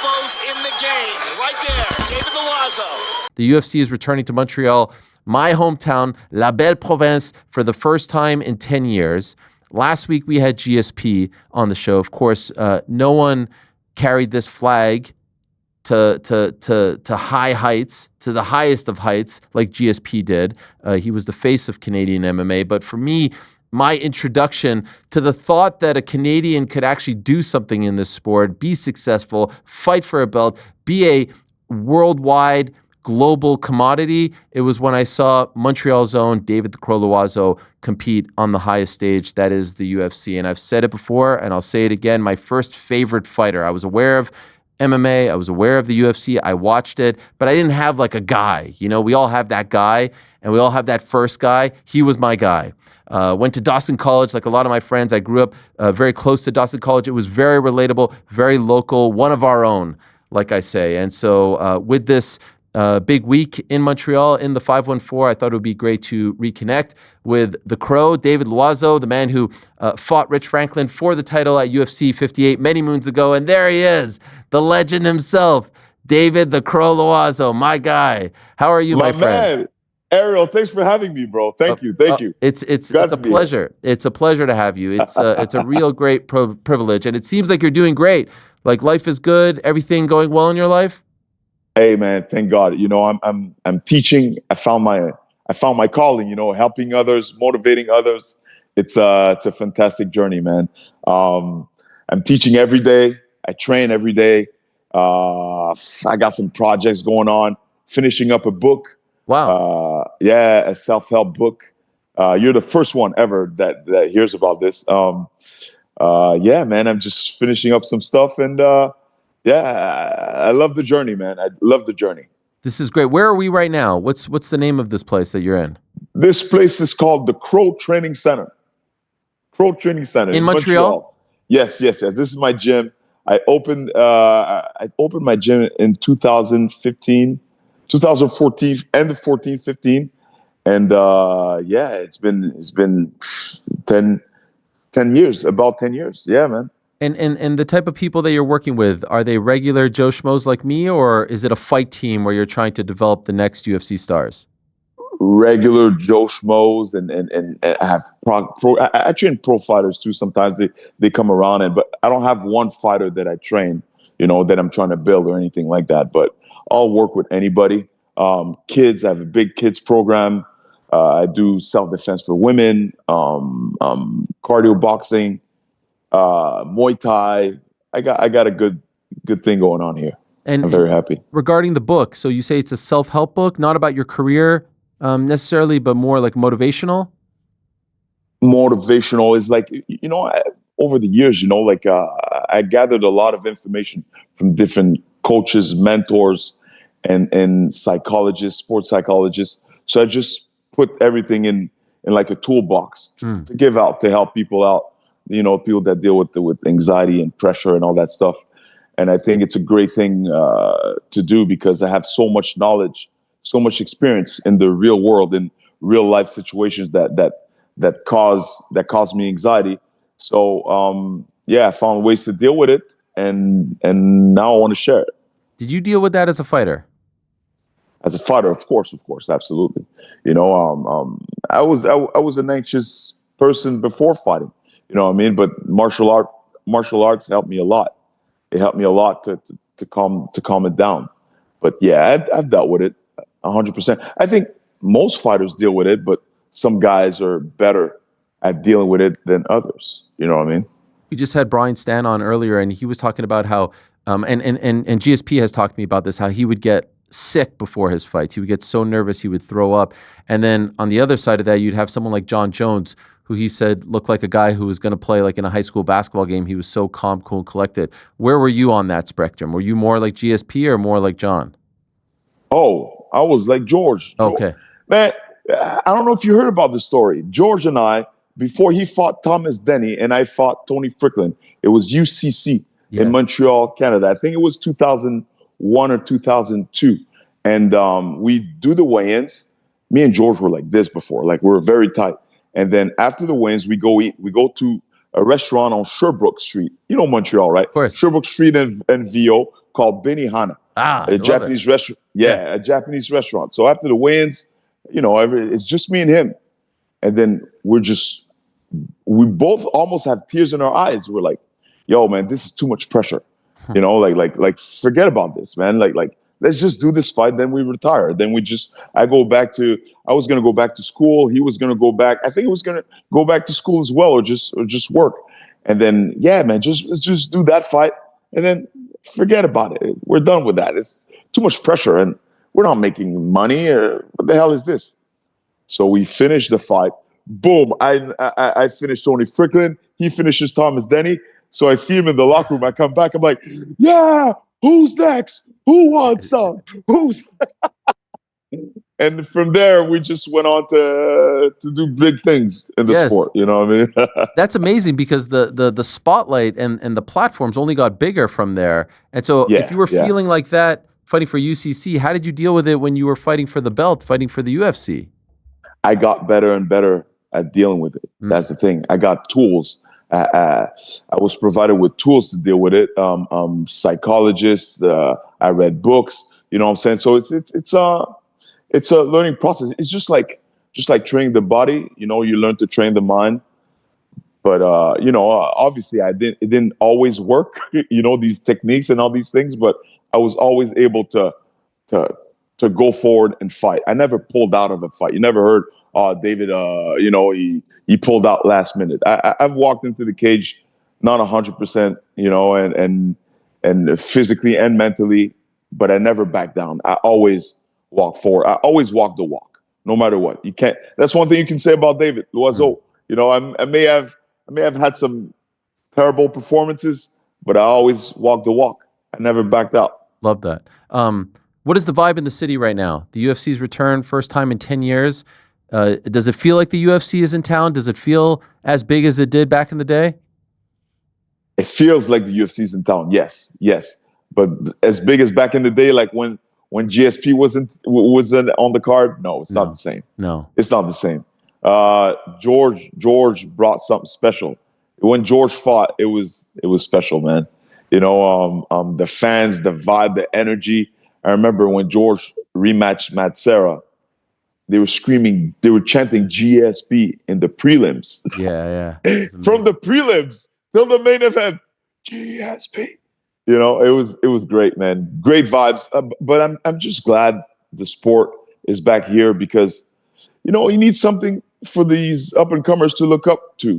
elbows in the game. Right there, David Loiseau. The UFC is returning to Montreal, my hometown, La Belle Province, for the first time in 10 years. Last week we had GSP on the show. Of course, no one carried this flag to high heights, to the highest of heights, like GSP did. He was the face of Canadian MMA. But for me, my introduction to the thought that a Canadian could actually do something in this sport, be successful, fight for a belt, be a worldwide global commodity, it was when I saw Montreal's own David the Crow Loiseau compete on the highest stage, that is the UFC. And I've said it before, and I'll say it again, my first favorite fighter. I was aware of MMA, I was aware of the UFC, I watched it, but I didn't have like a guy. You know, we all have that guy, and we all have that first guy. He was my guy. Went to Dawson College, like a lot of my friends. I grew up very close to Dawson College. It was very relatable, very local, one of our own, like I say. And so with this big week in Montreal in the 514, I thought it would be great to reconnect with the Crow, David Loiseau, the man who fought Rich Franklin for the title at UFC 58 many moons ago. And there he is, the legend himself, David the Crow Loiseau, my guy. How are you, my friend? Man. Ariel, thanks for having me, bro. Thank you. It's a pleasure. It's a pleasure to have you. It's a real great privilege, and it seems like you're doing great. Like life is good, everything going well in your life. Hey, man, thank God. You know, I'm teaching. I found my calling. You know, helping others, motivating others. It's a fantastic journey, man. I'm teaching every day. I train every day. I got some projects going on. Finishing up a book. Wow. A self-help book. You're the first one ever that hears about this. Man, I'm just finishing up some stuff, and I love the journey, man. I love the journey. This is great. Where are we right now? What's the name of this place that you're in? This place is called the Crow Training Center. Crow Training Center in Montreal. Yes. This is my gym. I opened my gym in 2014, end of 15. And it's been 10 years, about 10 years. Yeah, man. And the type of people that you're working with, are they regular Joe Schmoes like me, or is it a fight team where you're trying to develop the next UFC stars? Regular Joe Schmoes, and I have I train pro fighters too. Sometimes they come around, but I don't have one fighter that I train, you know, that I'm trying to build or anything like that. But I'll work with anybody. Kids, I have a big kids program. I do self-defense for women, cardio boxing, Muay Thai. I got a good thing going on here. And I'm very happy. Regarding the book, so you say it's a self-help book, not about your career necessarily, but more like motivational? Motivational is like, you know, over the years, you know, like I gathered a lot of information from different coaches, mentors, and psychologists, sports psychologists. So I just put everything in like a toolbox to give out, to help people out, you know, people that deal with anxiety and pressure and all that stuff. And I think it's a great thing to do because I have so much knowledge, so much experience in the real world, in real life situations that cause me anxiety. So I found ways to deal with it, and now I want to share it. Did you deal with that as a fighter? As a fighter, of course, absolutely. You know, I was an anxious person before fighting. You know what I mean? But martial arts helped me a lot. It helped me a lot to calm it down. But yeah, I've dealt with it 100%. I think most fighters deal with it, but some guys are better at dealing with it than others. You know what I mean? We just had Brian Stan on earlier, and he was talking about how, and GSP has talked to me about this, how he would get sick before his fights. He would get so nervous he would throw up. And then on the other side of that, you'd have someone like John Jones, who he said looked like a guy who was going to play like in a high school basketball game. He was so calm, cool, and collected. Where were you on that spectrum? Were you more like GSP or more like John? Oh, I was like George. Okay. Man, I don't know if you heard about the story. George and I, before he fought Thomas Denny and I fought Tony Strickland, it was UCC in Montreal, Canada. I think it was 2001 or 2002. And we do the weigh-ins. Me and George were like this before. Like, we were very tight. And then after the weigh-ins, we go eat. We go to a restaurant on Sherbrooke Street. You know Montreal, right? Of course. Sherbrooke Street and VO called Benihana, Ah, I a love Japanese it. restaurant. Yeah, a Japanese restaurant. So after the weigh-ins, it's just me and him, and then we both almost have tears in our eyes. We're like, "Yo, man, this is too much pressure." Like forget about this, man. Like let's just do this fight, then we retire. Then I was gonna go back to school. He was gonna go back. I think he was gonna go back to school as well, or just work. And then yeah, man, let's just do that fight, and then forget about it. We're done with that. It's too much pressure, and we're not making money. What the hell is this? So we finished the fight. Boom! I finished Tony Strickland. He finishes Thomas Denny. So I see him in the locker room. I come back. I'm like, yeah, who's next? Who wants some? Who's? And from there, we just went on to do big things in the sport. You know what I mean? That's amazing because the spotlight and the platforms only got bigger from there. And so if you were feeling like that, fighting for UCC, how did you deal with it when you were fighting for the belt, fighting for the UFC? I got better and better at dealing with it. That's the thing. I got tools. I was provided with tools to deal with it. Psychologists. I read books. You know what I'm saying? So it's a learning process. It's just like training the body. You learn to train the mind. But obviously, it didn't always work. These techniques and all these things. But I was always able to go forward and fight. I never pulled out of a fight. You never heard, David, he pulled out last minute. I've walked into the cage, not 100%, and physically and mentally, but I never back down. I always walk forward. I always walk the walk, no matter what. You can't. That's one thing you can say about David Loiseau. I may have had some terrible performances, but I always walk the walk. I never backed out. Love that. What is the vibe in the city right now? The UFC's return, first time in 10 years. Does it feel like the UFC is in town? Does it feel as big as it did back in the day? It feels like the UFC's in town. Yes. But as big as back in the day, like when GSP wasn't on the card, no, it's not the same. No, it's not the same. George brought something special. When George fought, it was special, man. The fans, the vibe, the energy. I remember when George rematched Matt Serra, they were screaming, they were chanting GSP in the prelims. Yeah. From the prelims till the main event, GSP. It was great, man. Great vibes. But I'm just glad the sport is back here because, you need something for these up and comers to look up to.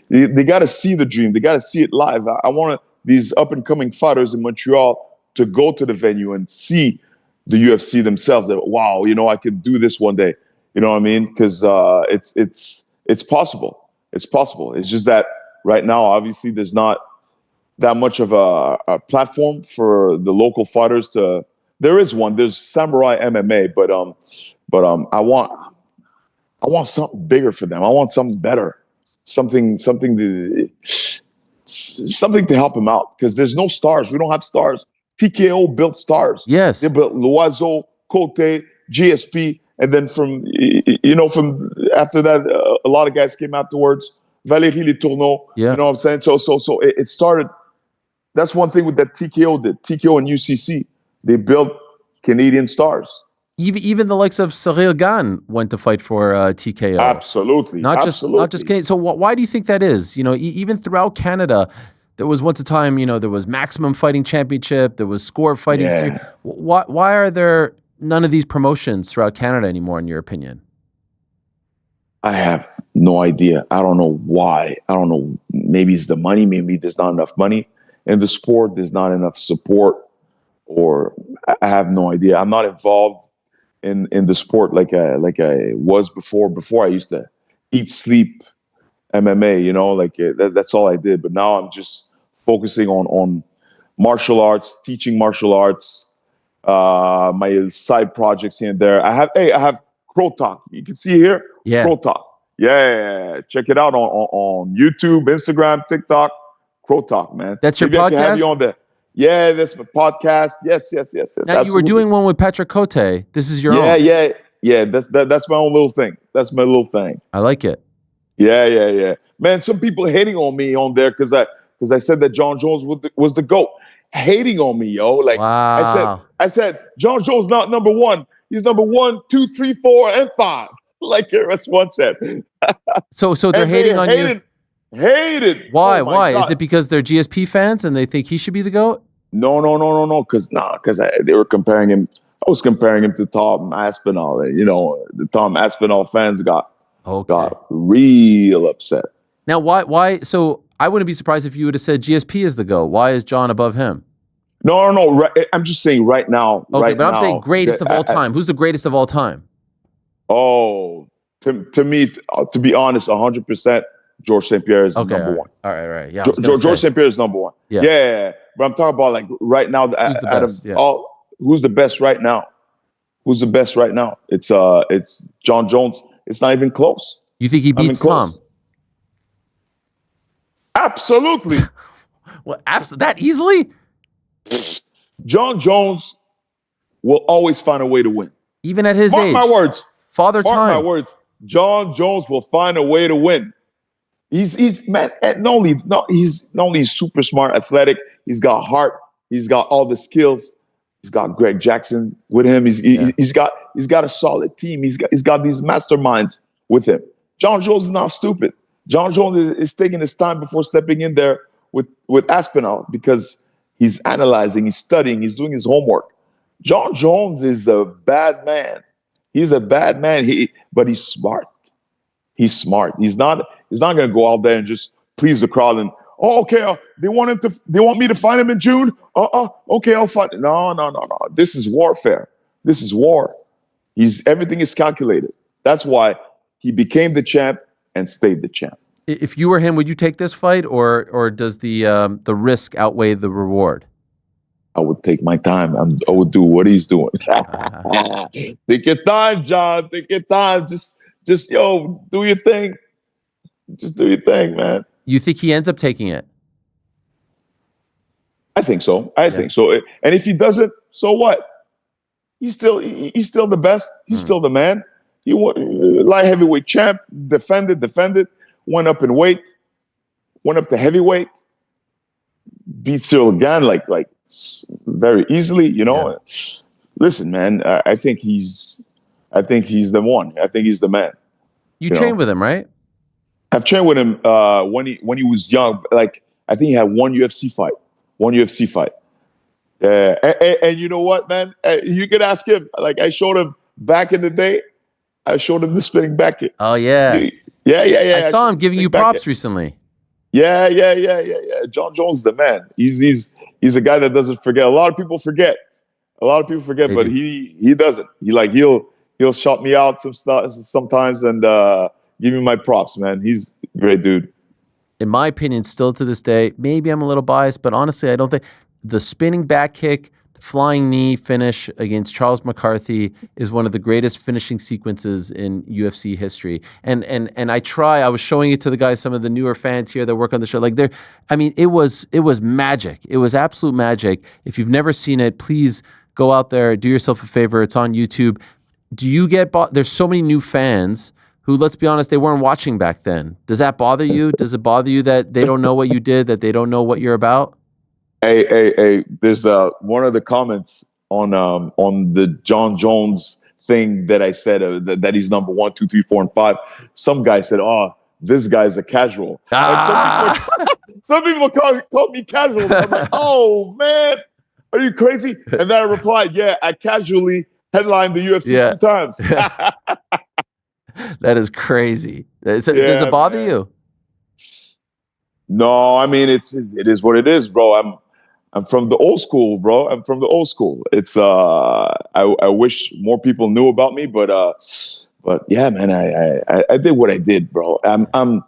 They got to see the dream. They got to see it live. I want these up and coming fighters in Montreal to go to the venue and see the UFC themselves. That wow, I could do this one day. You know what I mean? Because it's possible. It's possible. It's just that right now, obviously, there's not that much of a platform for the local fighters to. There is one. There's Samurai MMA, but I want something bigger for them. I want something better, something to help them out because there's no stars. We don't have stars. TKO built stars. Yes, they built Loiseau, Cote, GSP, and then from after that, a lot of guys came afterwards. Valérie Letourneau. Yeah. You know what I'm saying? So it started. That's one thing with that TKO did. TKO and UCC, they built Canadian stars. Even the likes of Cyril Gane went to fight for TKO. Absolutely, not just Canadian. So why do you think that is? Even throughout Canada, there was once a time. There was Maximum Fighting Championship. There was Score Fighting. Yeah. Why are there none of these promotions throughout Canada anymore? In your opinion? I have no idea. I don't know why. I don't know. Maybe it's the money. Maybe there's not enough money in the sport. There's not enough support, or I have no idea. I'm not involved in the sport like I was before. Before I used to eat, sleep MMA. That's all I did. But now I'm just focusing on martial arts, teaching martial arts, my side projects here and there. I have Crow Talk. You can see here. Yeah. Crow Talk. Yeah. Check it out on YouTube, Instagram, TikTok. Crow Talk, man. That's your Maybe podcast? I can have you on there. Yeah, that's my podcast. Yes. Now Absolutely. you were doing one with Patrick Cote. This is your own. Yeah. That's my own little thing. That's my little thing. I like it. Yeah. Man, some people hating on me on there because I said that John Jones was the GOAT. Hating on me, yo. Like Wow. I said, John Jones not number one. He's number 1, 2, 3, 4, and 5. Like RS1 said. So they're And they hating on you. hated. Why? Oh my Why? Is God. it because they're GSP fans and they think he should be the GOAT? No. Because they were comparing him. I was comparing him to Tom Aspinall. And, the Tom Aspinall fans got Okay. real upset. Now, why? So I wouldn't be surprised if you would have said GSP is the GOAT. Why is John above him? No. Right, I'm just saying right now. Okay, right but I'm now, saying greatest of all time. Who's the greatest of all time? Oh, to me, to be honest, 100%, George St. Pierre is Okay, number one. All right. Yeah, I was gonna George say. St. Pierre is number one. Yeah. Yeah. But I'm talking about like right now, Who's the out best? of Yeah. all, who's the best right now? Who's the best right now? It's John Jones. It's not even close. You think he beats Tom? Absolutely. Well, that easily? John Jones will always find a way to win. Even at his Mark age. my words. Father Mark time. my words. John Jones will find a way to win. He's man. He's not only super smart, athletic. He's got heart. He's got all the skills. He's got Greg Jackson with him. He's got a solid team. He's got these masterminds with him. John Jones is not stupid. John Jones is taking his time before stepping in there with Aspinall because he's analyzing, he's studying, he's doing his homework. John Jones is a bad man. He's a bad man. But he's smart. He's smart. He's not going to go out there and just please the crowd and okay. They want me to find him in June. Okay, I'll find. No. This is warfare. This is war. Everything is calculated. That's why he became the champ and stayed the champ. If you were him, would you take this fight, or does the risk outweigh the reward? I would take my time. I would do what he's doing. Take your time, John. Take your time. Just do your thing. Just do your thing, man. You think he ends up taking it? I think so. I think so. And if he doesn't, so what? He's still the best. He's still the man. He light heavyweight champ, defended, went up in weight, went up to heavyweight, beat Cyril Gane like very easily. Yeah. Listen, man. I think he's the one. I think he's the man. You trained with him, right? I've trained with him when he was young. Like I think he had one UFC fight. And you know what, man? You can ask him. Like I showed him back in the day. I showed him the spinning back kick. Oh yeah. Yeah. I saw him giving you props recently. Yeah. John Jones is the man. He's a guy that doesn't forget. A lot of people forget, but he doesn't. He'll shout me out sometimes and give me my props, man. He's a great dude. In my opinion, still to this day, maybe I'm a little biased, but honestly, I don't think the spinning back kick, flying knee finish against Charles McCarthy is one of the greatest finishing sequences in UFC history. And I was showing it to the guys, some of the newer fans here that work on the show. It was magic. It was absolute magic. If you've never seen it, please go out there, do yourself a favor. It's on YouTube. Do you get there's so many new fans who, let's be honest, they weren't watching back then. Does that bother you? Does it bother you that they don't know what you did, that they don't know what you're about? Hey, there's one of the comments on the John Jones thing that I said that he's number 1, 2, 3, 4, and 5. Some guy said, "Oh, this guy's a casual." And some people called me casual. I'm like, "Oh man, are you crazy?" And then I replied, "Yeah, I casually headlined the UFC 2 times." That is crazy. Does it bother you? No, I mean it is what it is, bro. I'm from the old school, bro. I'm from the old school. It's I wish more people knew about me, but yeah, man, I did what I did, bro. I'm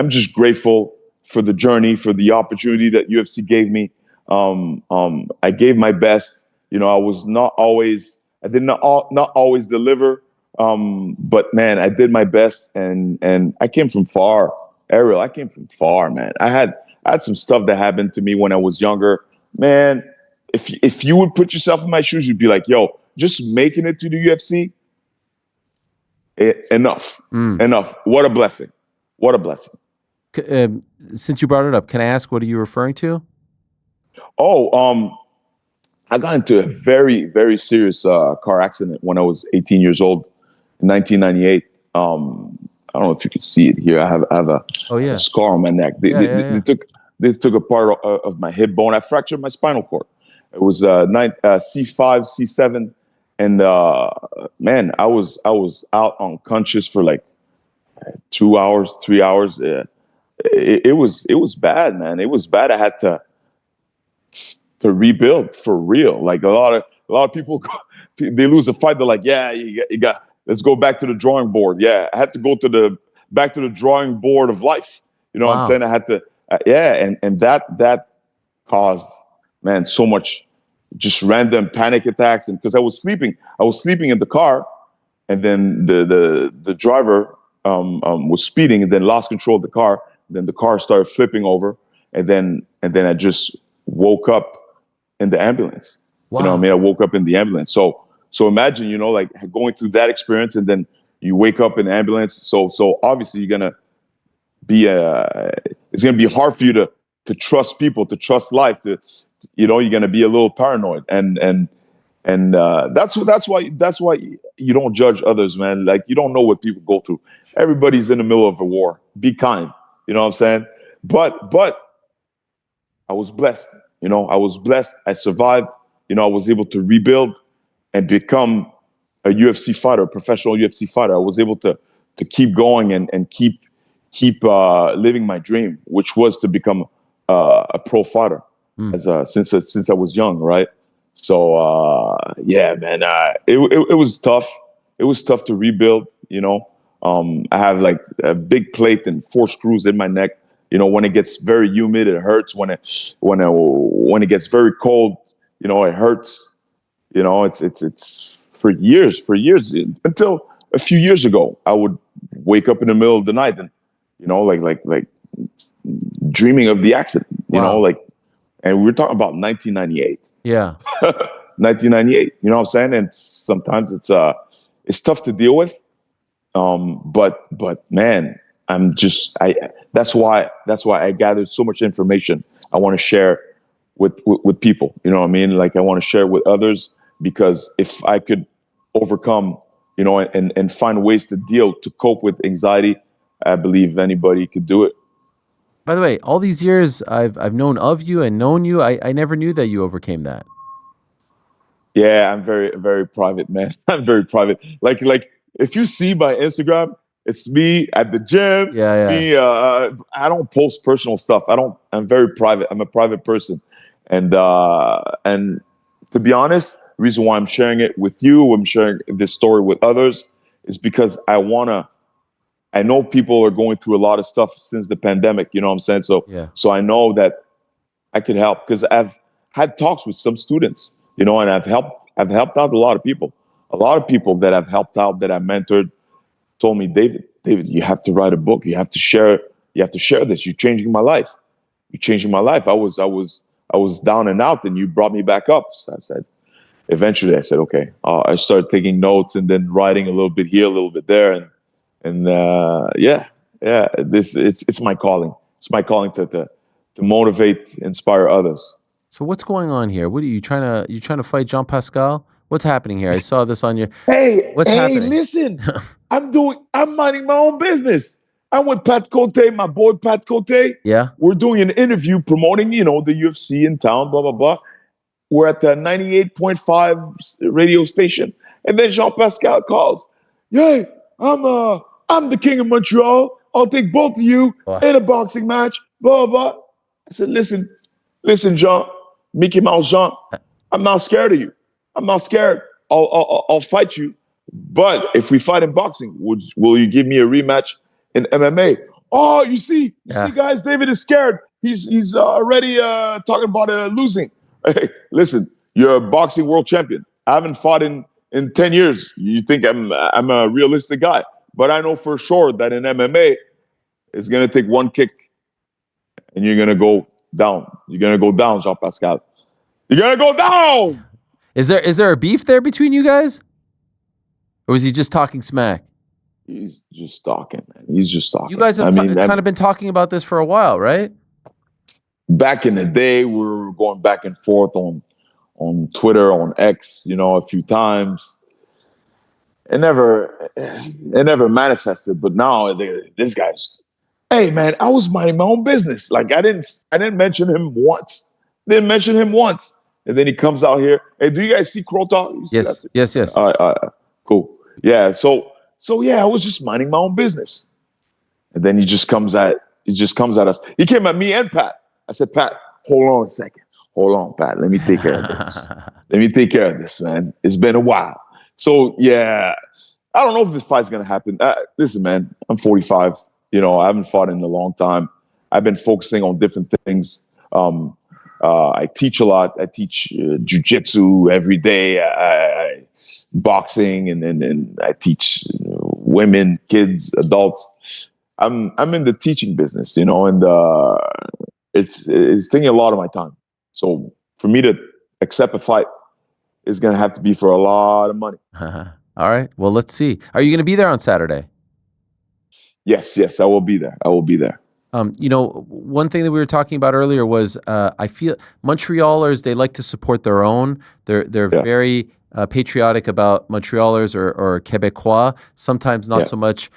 just grateful for the journey, for the opportunity that UFC gave me. I gave my best. I was not always. I did not always deliver. But man, I did my best, and I came from far, Ariel. I came from far, man. I had some stuff that happened to me when I was younger. Man, if you would put yourself in my shoes, you'd be like, yo, just making it to the UFC, enough. What a blessing. What a blessing. Since you brought it up, can I ask what are you referring to? I got into a very, very serious car accident when I was 18 years old in 1998. I don't know if you can see it here. I have Oh a yeah. scar on my neck. Yeah. They took a part of my hip bone. I fractured my spinal cord. It was C5, C7, and man, I was out unconscious for like 2 hours, 3 hours. It was bad, man. It was bad. I had to rebuild for real. Like a lot of people, they lose a fight. They're like, yeah, you got. Let's go back to the drawing board. Yeah, I had to go back to the drawing board of life. You know what I'm Wow. saying? I had to, and that caused, man, so much just random panic attacks. And because I was sleeping in the car, and then the driver was speeding, and then lost control of the car. Then the car started flipping over, and then I just woke up in the ambulance. Wow. You know what I mean? I woke up in the ambulance. So imagine, like going through that experience, and then you wake up in the ambulance. So obviously you're gonna be it's gonna be hard for you to trust people, to trust life. You're gonna be a little paranoid, and that's why you don't judge others, man. Like you don't know what people go through. Everybody's in the middle of a war. Be kind. You know what I'm saying? But I was blessed. I was blessed. I survived. I was able to rebuild and become a UFC fighter, a professional UFC fighter. I was able to keep going and keep living my dream, which was to become a pro fighter since I was young, right? So yeah, man, it was tough. It was tough to rebuild. I have like a big plate and 4 screws in my neck. When it gets very humid, it hurts. When it gets very cold, it hurts. It's for years until a few years ago, I would wake up in the middle of the night and, like dreaming of the accident, Wow. and we're talking about 1998. Yeah. 1998, you know what I'm saying? And sometimes it's tough to deal with. But man, that's why I gathered so much information I want to share with people. You know what I mean? Like I want to share with others, because if I could overcome, and find ways to cope with anxiety, I believe anybody could do it. By the way, all these years I've known of you and known you, I never knew that you overcame that. Yeah, I'm very, very private, man. I'm very private. Like if you see my Instagram, it's me at the gym. Yeah. Me, I don't post personal stuff. I'm very private. I'm a private person. And to be honest, the reason why I'm sharing it with you, I'm sharing this story with others, is because I know people are going through a lot of stuff since the pandemic, you know what I'm saying? So I know that I could help, because I've had talks with some students, and I've helped out a lot of people. A lot of people that I've helped out, that I mentored, told me, David, you have to write a book. You have to share this. You're changing my life. I was down and out, and you brought me back up. So eventually I said, okay. I started taking notes and then writing a little bit here, a little bit there. And yeah, it's my calling. It's my calling to motivate, inspire others. So what's going on here? What are you trying to fight Jean Pascal? What's happening here? I saw this on your. What's happening? Listen, I'm minding my own business. I'm with Pat Cote, my boy Pat Cote. Yeah. We're doing an interview promoting, the UFC in town, blah, blah, blah. We're at the 98.5 radio station. And then Jean Pascal calls. Yay, I'm the king of Montreal. I'll take both of you in a boxing match, blah, blah, blah. I said, listen, Jean, Mickey Mouse Jean, I'm not scared of you. I'm not scared. I'll fight you. But if we fight in boxing, will you give me a rematch in MMA? Oh, you see, guys, David is scared. He's already talking about losing. Hey, listen, you're a boxing world champion. I haven't fought in 10 years. You think I'm a realistic guy, but I know for sure that in MMA, it's gonna take one kick, and you're gonna go down. You're gonna go down, Jean Pascal. You're gonna go down. Is there a beef there between you guys? Or was he just talking smack? He's just talking, man. He's just talking. You guys have kind of been talking about this for a while, right? Back in the day, we were going back and forth on Twitter, on X, a few times. It never manifested. But now this guy's, hey man, I was minding my own business. Like I didn't mention him once. Didn't mention him once. And then he comes out here. Hey, do you guys see Krota? Yes. Cool. Yeah. So yeah, I was just minding my own business. And then he just comes at us. He came at me and Pat. I said, Pat, hold on a second. Hold on, Pat. Let me take care of this. Let me take care of this, man. It's been a while. So, yeah, I don't know if this fight's going to happen. Listen, man, I'm 45. I haven't fought in a long time. I've been focusing on different things. I teach a lot. I teach jiu-jitsu every day, boxing, and I teach women, kids, adults. I'm in the teaching business, and it's taking a lot of my time. So for me to accept a fight is going to have to be for a lot of money. All right. Well, let's see. Are you going to be there on Saturday? Yes, I will be there. One thing that we were talking about earlier was I feel Montrealers, they like to support their own. They're very patriotic about Montrealers or Québécois, sometimes not so much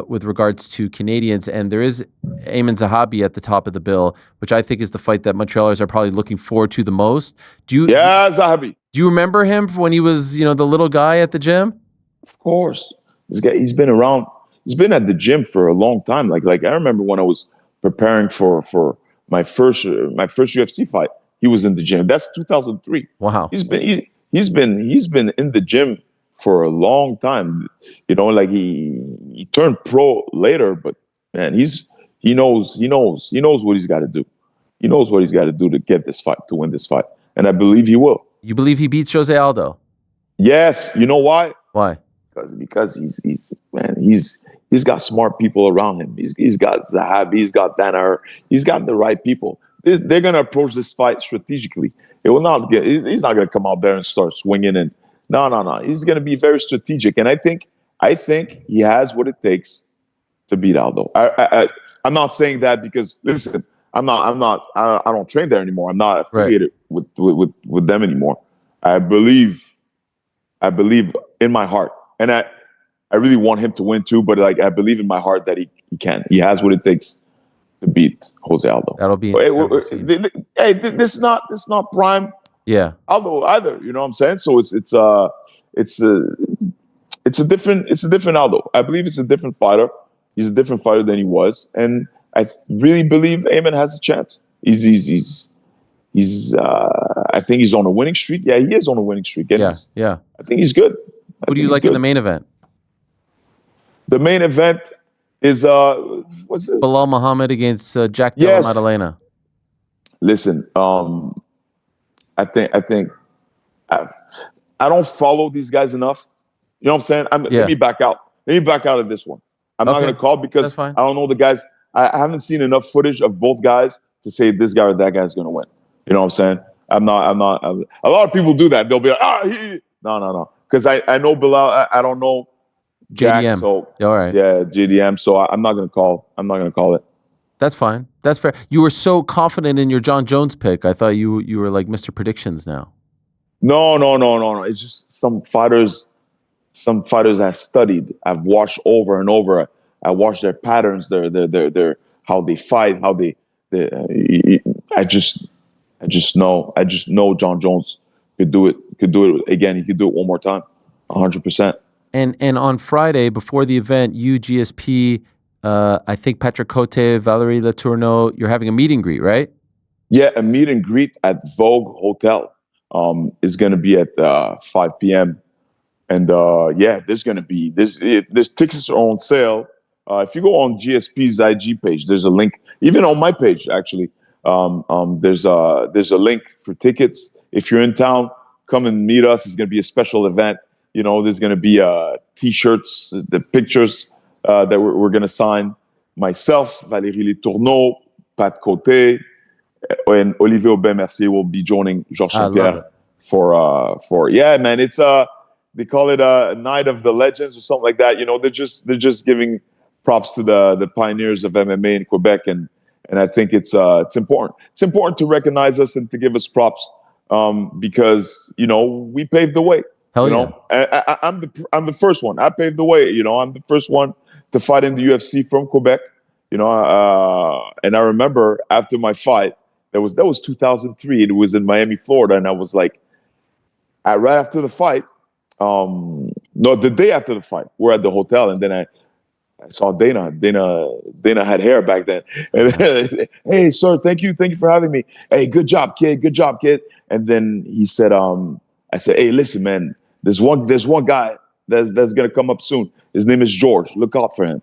with regards to Canadians. And there is Ayman Zahabi at the top of the bill, which I think is the fight that Montrealers are probably looking forward to the most. Zahabi. Do you remember him when he was, the little guy at the gym? Of course. This guy, he's been around. He's been at the gym for a long time. Like I remember when I was preparing for my first UFC fight, he was in the gym. That's 2003. Wow. He's been in the gym for a long time. Like he turned pro later, but man, he knows what he's got to do. He knows what he's got to do to get this fight, to win this fight, and I believe he will. You believe he beats Jose Aldo? Yes. You know why? Why? Because he's got smart people around him. He's got Zahabi, he's got Danaher, he's got the right people. They're gonna approach this fight strategically. He's not gonna come out there and start swinging and no. He's gonna be very strategic, and I think he has what it takes to beat Aldo. I'm not saying that because listen, I don't train there anymore. I'm not affiliated with them anymore. I believe in my heart, and I really want him to win too. But I believe in my heart that he can. He has what it takes to beat Jose Aldo. That'll be. Hey, this is not prime. Yeah. Aldo either. You know what I'm saying? So it's a different Aldo. I believe it's a different fighter. He's a different fighter than he was, and I really believe Ayman has a chance. He's I think he's on a winning streak. Yeah, he is on a winning streak. Yeah. I think he's good. Who do you like in the main event? The main event is what's it? Bilal Muhammad against Jack Della Maddalena. Listen, I think I don't follow these guys enough. You know what I'm saying? Let me back out. Let me back out of this one. I'm not going to call because I don't know the guys. I haven't seen enough footage of both guys to say this guy or that guy is going to win. You know what I'm saying? I'm not. A lot of people do that. They'll be like, no. Because I know Bilal. I don't know Jack. JDM. So all right. Yeah, JDM. So I'm not going to call. I'm not going to call it. That's fine. That's fair. You were so confident in your John Jones pick. I thought you were like Mr. Predictions now. No. It's just some fighters I've studied. I've watched over and over. I watched their patterns, their how they fight, how they I just know John Jones could do it again. He could do it one more time, 100%. And on Friday before the event, you, GSP, I think Patrick Cote, Valerie Letourneau, you're having a meet and greet, right? Yeah, a meet and greet at Vogue Hotel is going to be at 5 p.m. And there's going to be this tickets are on sale. If you go on GSP's IG page, there's a link. Even on my page, actually, there's a link for tickets. If you're in town, come and meet us. It's going to be a special event. There's going to be T-shirts, the pictures that we're going to sign. Myself, Valérie Letourneau, Pat Cote, and Olivier Aubin-Mercier will be joining Georges St-Pierre for yeah, man. It's they call it a night of the legends or something like that. They're just giving props to the pioneers of MMA in Quebec, and I think it's important. It's important to recognize us and to give us props because we paved the way. Hell yeah. I'm the first one. I paved the way. I'm the first one to fight in the UFC from Quebec. And I remember after my fight, that was 2003. It was in Miami, Florida, and I was like, right after the fight. No, the day after the fight, we're at the hotel, and then I saw Dana. Dana had hair back then. And then, hey, sir, thank you for having me. Hey, good job, kid. And then he said, I said, hey, listen, man, there's one guy that's gonna come up soon. His name is George. Look out for him.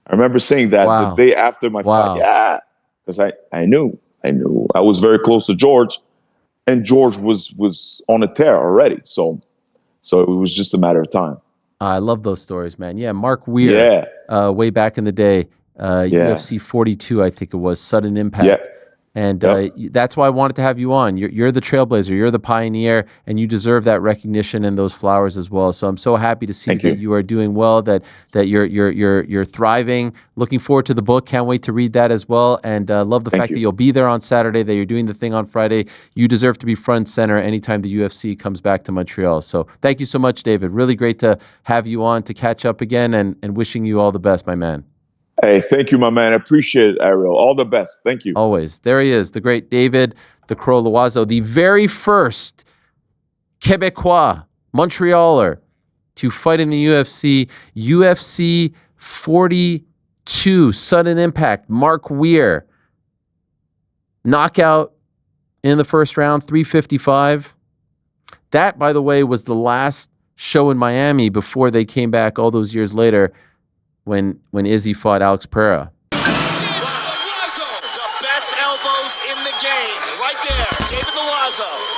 I remember saying that Wow. the day after my fight. Yeah, because I knew I was very close to George, and George was on a tear already. So it was just a matter of time. I love those stories, man. Yeah, Mark Weir, way back in the day, UFC 42, I think it was, sudden impact. Yeah. And that's why I wanted to have you on. You're the trailblazer, you're the pioneer, and you deserve that recognition and those flowers as well. So I'm so happy to see that you are doing well, that you're thriving. Looking forward to the book. Can't wait to read that as well. And love the fact that you'll be there on Saturday, that you're doing the thing on Friday. You deserve to be front and center anytime the UFC comes back to Montreal. So thank you so much, David. Really great to have you on to catch up again, and wishing you all the best, my man. Hey, thank you, my man. I appreciate it, Ariel. All the best. Thank you. Always. There he is, the great David the Crow Loiseau, the very first Quebecois, Montrealer, to fight in the UFC. UFC 42, sudden impact, Mark Weir. Knockout in the first round, 355. That, by the way, was the last show in Miami before they came back all those years later when Izzy fought Alex Pereira. The best elbows in the game, right there. David Loiseau.